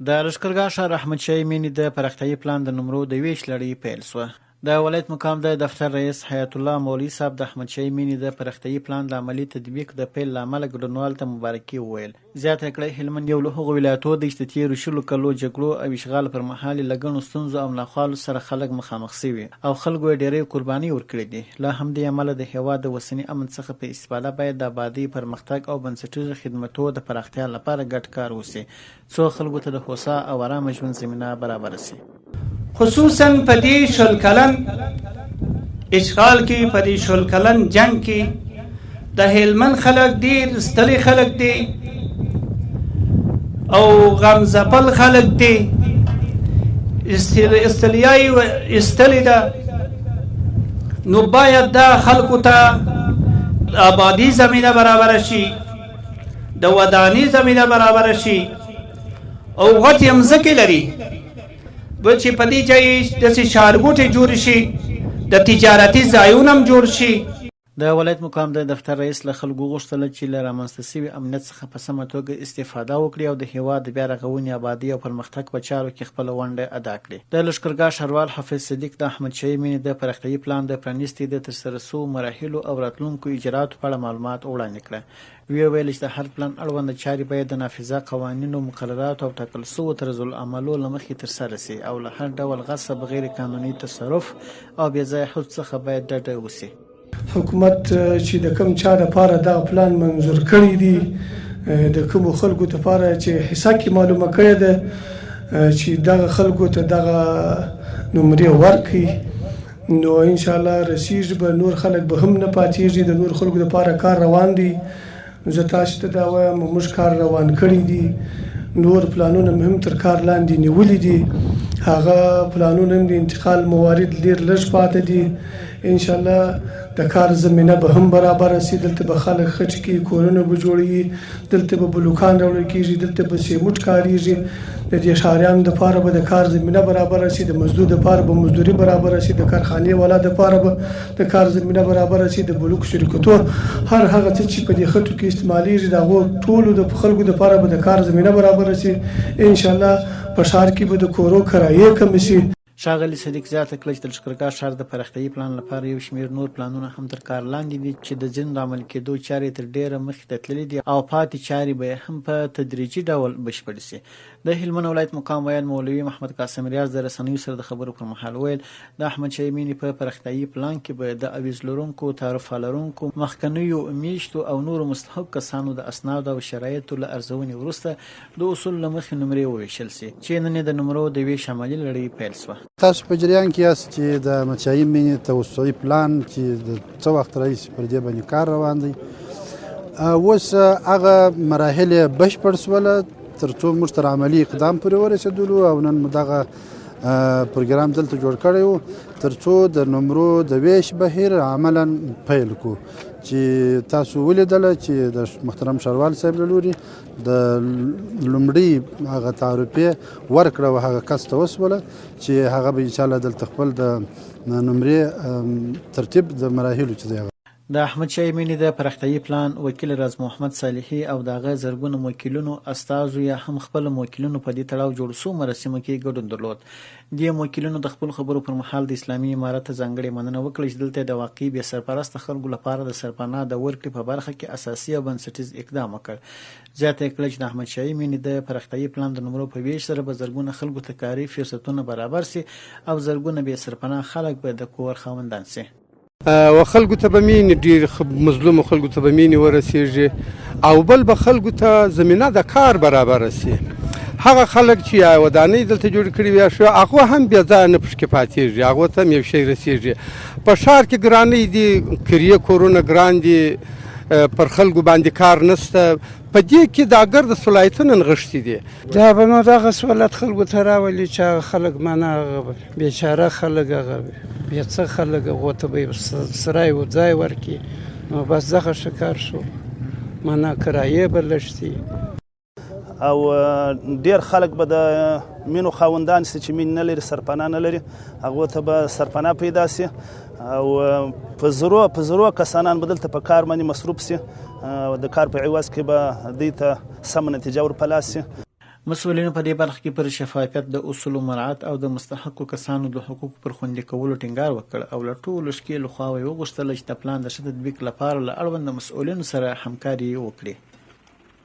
د لښکرګاه ښار احمدشاهي مېنې د پراختیايي پلان د نمرو د ویش لړۍ پیل شوه. د ولایت مقام د دفتر رئیس حیات الله مولوي صاحب د احمدشاهي مېنې د پراختیايي پلان د عملي تطبیق د پیل له امله ګډونوالو ته مبارکي وویل. زیاته کړه هلمند یو له هغو ولایتو دی چې د تېرو شلو کلو جګړو او اشغال پر مهال له ګڼو ستونزو او ناخوالو سره خلک مخامخ شوي او خلکو یې ډېرې قربانۍ ورکړې دي. له همدې امله د هېواد د اوسني امن څخه په استفاده باید د ابادۍ، پرمختګ او بنسټیزو خدمتو د پراختیا لپاره ګډ کار وشي څو خلکو ته د هوسا او ارامه ژوند زمینه برابره شي. خصوصا په دې شل کلن اشغال کې، په دې شل کلن جنگ کې د هلمند خلک ډېر ستړي خلک دي او غم ځپل خلک دي. استړیا یې ایستلې ده، نو باید دا خلکو ته آبادي زمینه برابره شي، د ودانۍ زمینه برابره شي او غټې مځکې لري چې په دې ځای داسې ښارګوټې جوړې شي، د تجارتي ځایونه هم جوړ شي. د ولایت مقام د دفتر رئیس له خلکو غوښتل چې له رامنځته شوي امنیت څخه په سمه توګه استفاده وکړي او د هېواد د بیا رغونې، ابادۍ او پرمختګ په چارو کې خپله ونډه ادا کړي. د لښکرګاه ښاروال حافظ صدیق د احمدشاهي مېنې د پراختیايي پلان د پرانیستې د ترسره شوو مراحلو او راتلونکو اجراتو په اړه معلومات وړاندې کړه. ویل چې د هر پلان اړوند چارې باید د نافذه قوانینو، مقرراتو او ټاکل شوو طرزالعملو له مخې ترسره شي او له هر ډول غصب، غیر قانوني تصرف او بې ځایه حوض څخه باید ډډه وشي. حکومت چې د کوم چا لپاره دا پلان منظور کړی دی، د کومو خلکو لپاره چې حصه کې معلومه کړې ده چې دغه خلکو ته دغه نمرې ورکړي، نو ان شاء الله رسیږي به. نور خلک به هم نه پاتېږي، د نور خلکو لپاره کار روان دی. زه تاسو ته دا وایم موږ کار روان کړی دی، نور پلانونه هم تر کار لاندې نیولي دي. هغه پلانونه هم د انتقال موارد ډېر لږ پاتې دي. ان شاء الله د کار زمینه به هم برابر شي. دلته به خلک خټ کې کورونه به جوړوي، دلته به بلوکان راوړل کېږي، دلته به سیمټ کارېږي. د دې ښاریانو دپاره به د کار زمینه برابر شي، د مزدور دپاره به مزدوري برابر شي، د کارخانې والا دپاره به د کار زمینه برابر شي، د بلوک شرکتو هر هغه څه چې په دې خټو کې استعمالیږي د هغو ټولو د خلکو دپاره به د کار زمینه برابر شي. ان شاء الله په ښار کې به د کورو کرایې کمې شي. ښاغلي صدیق زیاته کړه چې د لښکرګاه ښار د پراختیايي پلان لپاره یو شمېر نور پلانونه هم تر کار لاندې دي چې د ځینو د عملي کېدو چارې تر ډېره مخکې ته تللې دي او پاتې چارې به هم په تدریجي ډول بشپړې شي. د هلمند ولایت مقام ویل مولوي محمد قاسم ریاض د رسنیو سره د خبرو پر مهال ویل د احمدشاهي مېنې په پراختیايي پلان کې به د اویز لرونکو، تعرفه لرونکو، مخکنیو میشتو او نورو مستحق کسانو د اسنادو او شرایطو له ارزونې وروسته د اصول له مخې نمرې وویشل شي چې نن د نمرو د ویش عملي لړۍ پیل شوه. تاسو په جریان کې یاست چې د احمدشاهي مېنې توسعي پلان چې د څه وخت راهیسې پر دې باندې کار روان دی، اوس هغه مراحل بشپړ شوله تر څو موږ تر عملي اقدام پورې ورسېدلو او نن مو دغه پروګرام دلته جوړ کړی و تر څو د نمرو د ویش بهیر عملا پیل کړو. چې تاسو ولیدله چې د محترم ښاروال صاحب له لورې د لومړي هغه تعرفې ورکړه او هغه کس ته وسوله چې هغه به انشاءالله دلته خپل د نمرې ترتیب د مراحلو چې دی د احمدشاهي مېنې د پراختیايي پلان وکیل راز محمد صالحي او د هغه زرګونه موکلینو، استازو یا هم خپل موکلینو په دې تړاو جوړ شوو مراسمو کې ګډون درلود. دې موکلینو د خپلو خبرو پر مهال د اسلامي امارت ځانګړې مننه وکړه چې دلته د واقعي بې سرپرسته خلکو لپاره د سرپناه د ورکړې په برخه کې اساسي او بنسټیز اقدام وکړ. زیاته یې کړه چې د احمدشاهي مېنې د پراختیايي پلان د نمرو په ویش سره به زرګونه خلکو ته کاري فرصتونه برابر شي او زرګونه بې سرپناه خلک به د کور خاوندان شي. و خلکو ته به مینې ډېر مظلومو خلکو ته به مینې ورسېږي او بل به خلکو ته زمینه د کار برابره شي. هغه خلک چې ودانۍ دلته جوړې کړي وي شو هغه هم بې ځایه نه پشکې پاتېږي، هغو ته هم یو شی رسېږي. په ښار کې ګرانۍ دي، کریه کورونه ګران دي، پر خلکو باندې کار نشته. په دې کې د ګرد صلاحیتونه نغښتي دي. دا به نو دغه سهولت خلکو ته راولي چې هغه خلک معنا هغه بېچاره خلک، هغه بې څه خلک، هغو ته به یې سرای و ځای ورکړي، نو بس دغه ښه کار شو. معنا کرایې به لږ شي او ډېر خلک به د مینو خاوندان سي چې مین نه لري، سرپناه نه لري، هغو ته به سرپناه پیدا سي او په زرو کسانان به دلته په کار باندې مصروف سي، د کار په عوض کې به دوی ته سمه نتیجه ور په لاس سي. مسؤلینو په دې برخه کې پر شفافیت د اصولو مراعات او د مستحقو کسانو د حقوقو پر خوندي کولو ټینګار وکړ او له ټولو ښکېلو خواوو یې وغوښتل چې د پلان د ښه تطبیق لپاره له اړونده مسؤلینو سره همکاري وکړي.